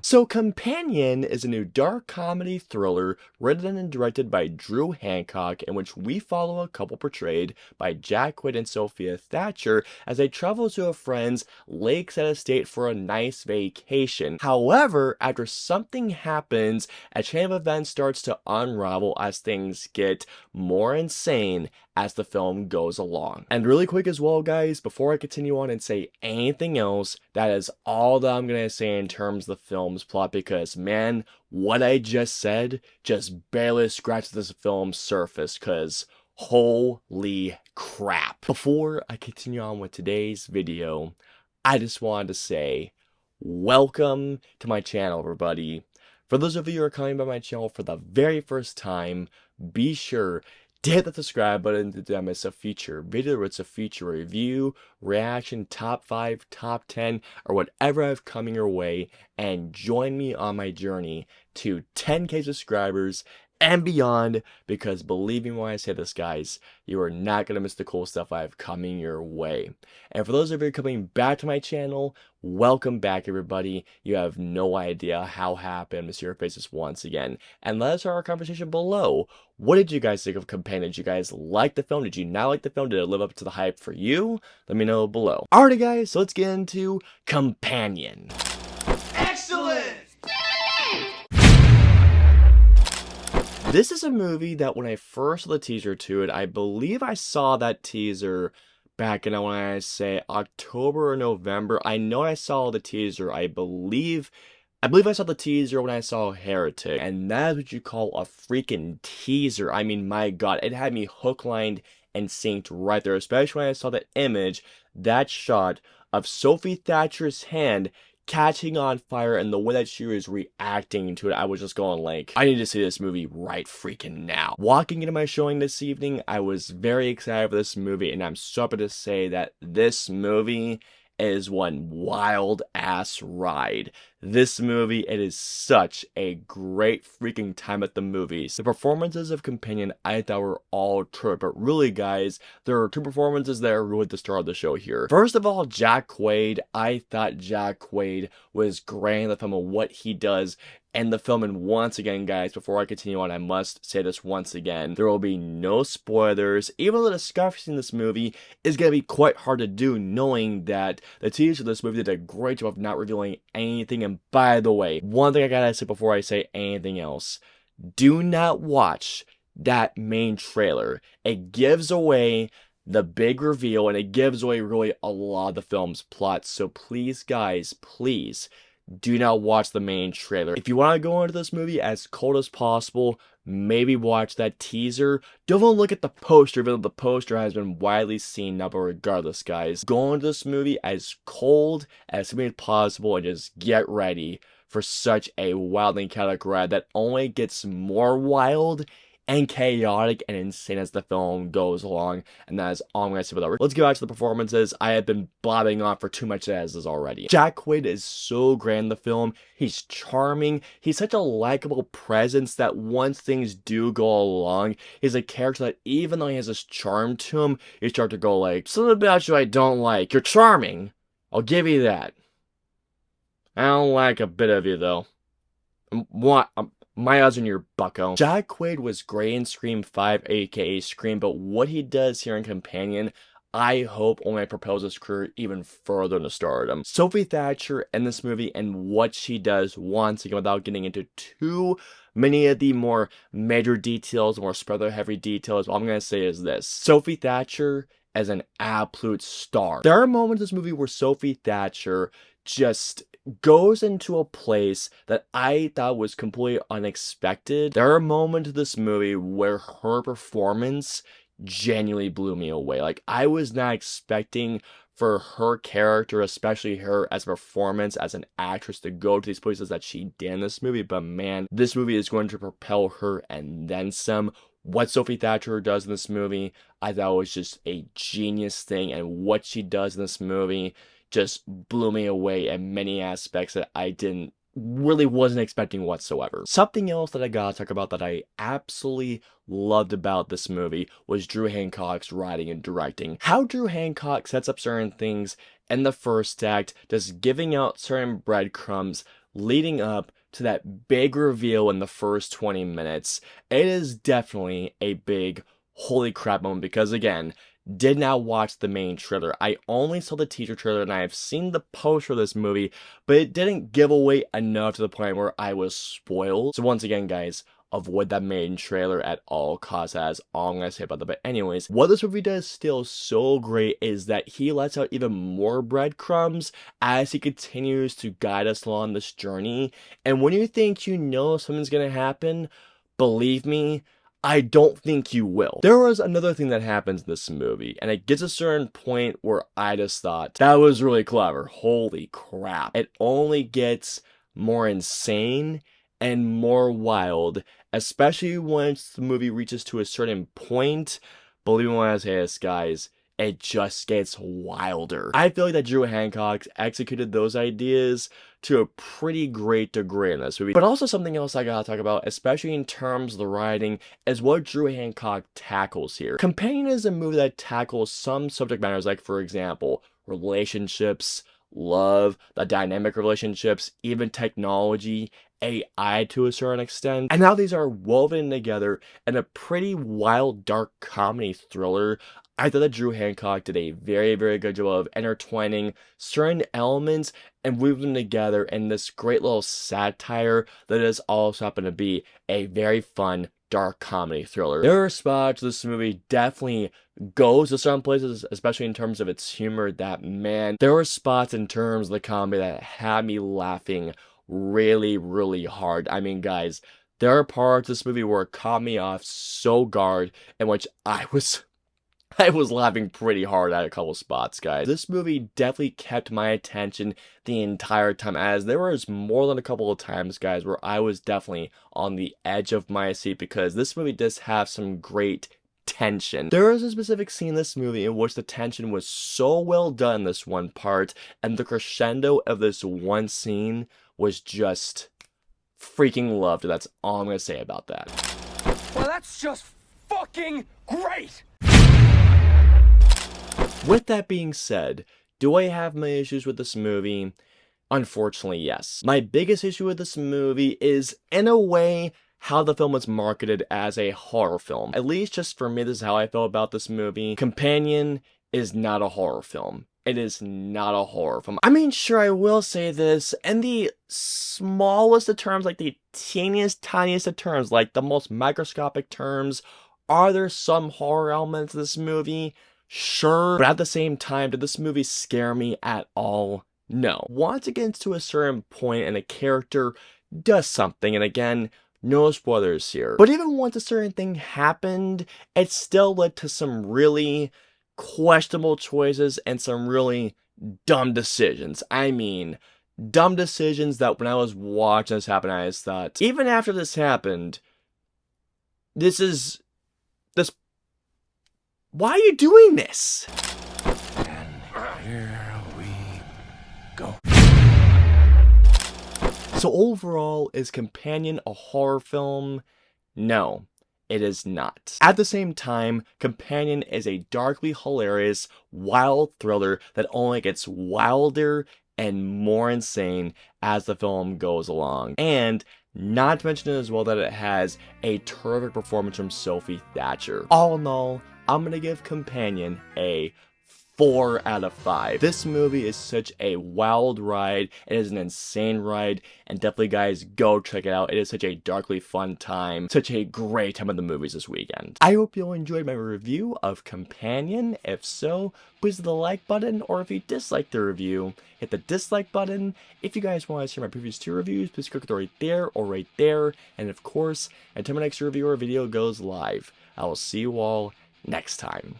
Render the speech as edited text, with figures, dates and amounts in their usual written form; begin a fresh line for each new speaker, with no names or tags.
So Companion is a new dark comedy thriller written and directed by Drew Hancock, in which we follow a couple portrayed by Jack Quaid and Sophie Thatcher as they travel to a friend's lakeside estate for a nice vacation. However, after something happens, a chain of events starts to unravel as things get more insane as the film goes along. And really quick as well, guys, before I continue on and say anything else, that is all that I'm gonna say in terms of the film's plot, because man, what I just said just barely scratches this film's surface, because holy crap. Before I continue on with today's video, I just wanted to say welcome to my channel, everybody. For those of you who are coming by my channel for the very first time, be sure to hit the subscribe button to miss a future video, it's a future review, reaction, top 5, top 10, or whatever I have coming your way, and join me on my journey to 10K subscribers and beyond, because believe me when I say this, guys, you are not going to miss the cool stuff I have coming your way. And for those of you coming back to my channel, welcome back, everybody. You have no idea how happy I'm to see your faces once again. And let us start our conversation below. What did you guys think of Companion? Did you guys like the film? Did you not like the film? Did it live up to the hype for you? Let me know below. Alrighty, guys, so let's get into Companion.
Excellent!
This is a movie that when I first saw the teaser to it, I believe I saw that teaser back in, I want to say, October or November. I know I saw the teaser. I believe I saw the teaser when I saw Heretic, and that is what you call a freaking teaser. I mean, my God, it had me hook, lined, and synced right there, especially when I saw that image, that shot of Sophie Thatcher's hand catching on fire and the way that she was reacting to it. I was just going like, I need to see this movie right freaking now. Walking into my showing this evening, I was very excited for this movie, and I'm so happy to say that this movie is one wild ass ride. This movie, it is such a great freaking time at the movies. The performances of Companion I thought were all true, but really, guys, there are two performances that are really the star of the show here. First of all, Jack Quaid. I thought Jack Quaid was great in the film and what he does in the film. And once again, guys, before I continue on, I must say this once again. There will be no spoilers. Even though the discussing this movie is going to be quite hard to do, knowing that the teaser of this movie did a great job of not revealing anything. And by the way, one thing I gotta say before I say anything else, do not watch that main trailer. It gives away the big reveal, and it gives away really a lot of the film's plot. So please, guys, please do not watch the main trailer. If you want to go into this movie as cold as possible, maybe watch that teaser. Don't even look at the poster, even though the poster has been widely seen now, but regardless, guys, go into this movie as cold as possible and just get ready for such a wild and chaotic ride that only gets more wild and chaotic and insane as the film goes along. And that is all I'm going to say about that. Let's get back to the performances. I have been blabbing on for too much as is already. Jack Quaid is so great in the film. He's charming. He's such a likable presence that once things do go along, he's a character that even though he has this charm to him, you start to go like, something about you I don't like. You're charming. I'll give you that. I don't like a bit of you though. What? My odds on your bucko. Jack Quaid was great in Scream 5, aka Scream, but what he does here in Companion, I hope only propels his career even further into stardom. Sophie Thatcher in this movie and what she does, once again, without getting into too many of the more major details, more spoiler-heavy details, all I'm going to say is this. Sophie Thatcher as an absolute star. There are moments in this movie where Sophie Thatcher just goes into a place that I thought was completely unexpected. There are moments in this movie where her performance genuinely blew me away. Like, I was not expecting for her character, especially her as a performance, as an actress, to go to these places that she did in this movie. But man, this movie is going to propel her and then some. What Sophie Thatcher does in this movie, I thought was just a genius thing. And what she does in this movie just blew me away in many aspects that I wasn't expecting whatsoever. Something else that I gotta talk about that I absolutely loved about this movie was Drew Hancock's writing and directing. How Drew Hancock sets up certain things in the first act, just giving out certain breadcrumbs, leading up to that big reveal in the first 20 minutes, it is definitely a big holy crap moment because, again, did not watch the main trailer. I only saw the teaser trailer and I have seen the poster of this movie, but it didn't give away enough to the point where I was spoiled. So once again, guys, avoid that main trailer at all costs. That's all I'm gonna say about that. But anyways, what this movie does still so great is that he lets out even more breadcrumbs as he continues to guide us along this journey. And when you think you know something's gonna happen, believe me, I don't think you will. There was another thing that happens in this movie, and it gets a certain point where I just thought, that was really clever. Holy crap. It only gets more insane and more wild, especially once the movie reaches to a certain point. Believe me when I say this, guys, it just gets wilder. I feel like that Drew Hancock executed those ideas to a pretty great degree in this movie. But also something else I gotta talk about, especially in terms of the writing, is what Drew Hancock tackles here. Companion is a movie that tackles some subject matters, like, for example, relationships, love, the dynamic relationships, even technology, AI to a certain extent. And now these are woven together in a pretty wild, dark comedy thriller. I thought that Drew Hancock did a very, very good job of intertwining certain elements and weaving them together in this great little satire that is also happened to be a very fun, dark comedy thriller. There are spots this movie definitely goes to some places, especially in terms of its humor, that, man, there were spots in terms of the comedy that had me laughing really, really hard. I mean, guys, there are parts of this movie where it caught me off so guard, in which I was laughing pretty hard at a couple spots, guys. This movie definitely kept my attention the entire time, as there was more than a couple of times, guys, where I was definitely on the edge of my seat because this movie does have some great tension. There is a specific scene in this movie in which the tension was so well done in this one part, and the crescendo of this one scene was just freaking loved. That's all I'm gonna say about that.
Well, that's just fucking great!
With that being said, do I have my issues with this movie? Unfortunately, yes. My biggest issue with this movie is, in a way, how the film was marketed as a horror film. At least just for me, this is how I felt about this movie. Companion is not a horror film. It is not a horror film. I mean, sure, I will say this, in the smallest of terms, like the teeniest, tiniest of terms, like the most microscopic terms, are there some horror elements in this movie? Sure, but at the same time, did this movie scare me at all? No. Once it gets to a certain point and a character does something, and again, no spoilers here, but even once a certain thing happened, it still led to some really questionable choices and some really dumb decisions. I mean, dumb decisions that when I was watching this happen, I just thought, even after this happened, this why are you doing this?
And here we go.
So overall, is Companion a horror film? No, it is not. At the same time, Companion is a darkly hilarious, wild thriller that only gets wilder and more insane as the film goes along. And not to mention as well that it has a terrific performance from Sophie Thatcher. All in all, I'm gonna give Companion a 4 out of 5. This movie is such a wild ride. It is an insane ride, and definitely, guys, go check it out. It is such a darkly fun time. Such a great time of the movies this weekend. I hope you all enjoyed my review of Companion. If so, please hit the like button, or if you dislike the review, hit the dislike button. If you guys want to see my previous 2 reviews, please click right there or right there. And of course, until my next review or video goes live, I will see you all next time.